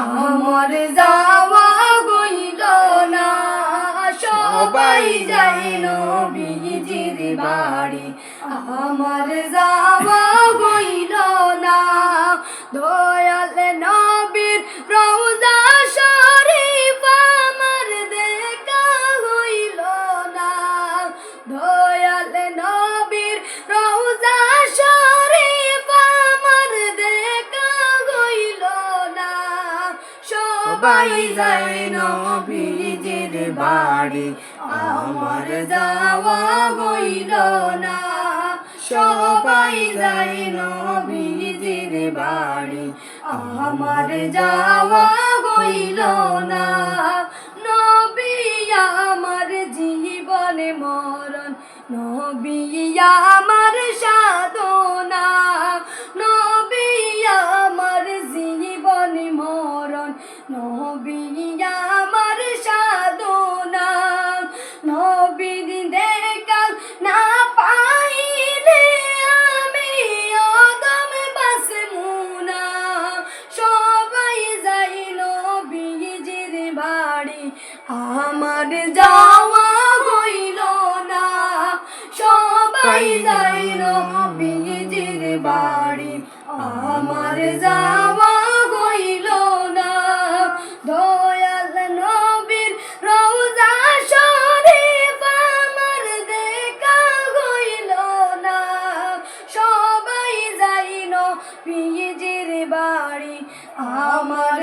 আমার যাওয়া হইল না সবাই যায় নবীজির বাড়ি আমার যাওয়া হইল না দয়াল নবীর রওজা শরীফ আমার দেখা হইল না দয়াল নবীর রওজা শরীফ আমার দেখা হইল না সবাই যায় নবীজির বাড়ি আমার যাওয়া হইল না সবাই যায় নবীজির বাড়ি আমার যাওয়া হইল না নবী আমার জীবন মরণ নবী আমার সাধনা নবী আমার জীবন মরণ নবী আমার সাধনা নবীর দেখা না পাইলে আমি অদম বাঁচবো না সবাই যাই নবীজির বাড়ি আমার যাওয়া হইল না সবাই যাই নবীজির বাড়ি আমার যাওয়া হইল না দয়াল নবীর রওজা শরীফ আমার দেখা হইল না সবাই যাই নবীজির বাড়ি আমার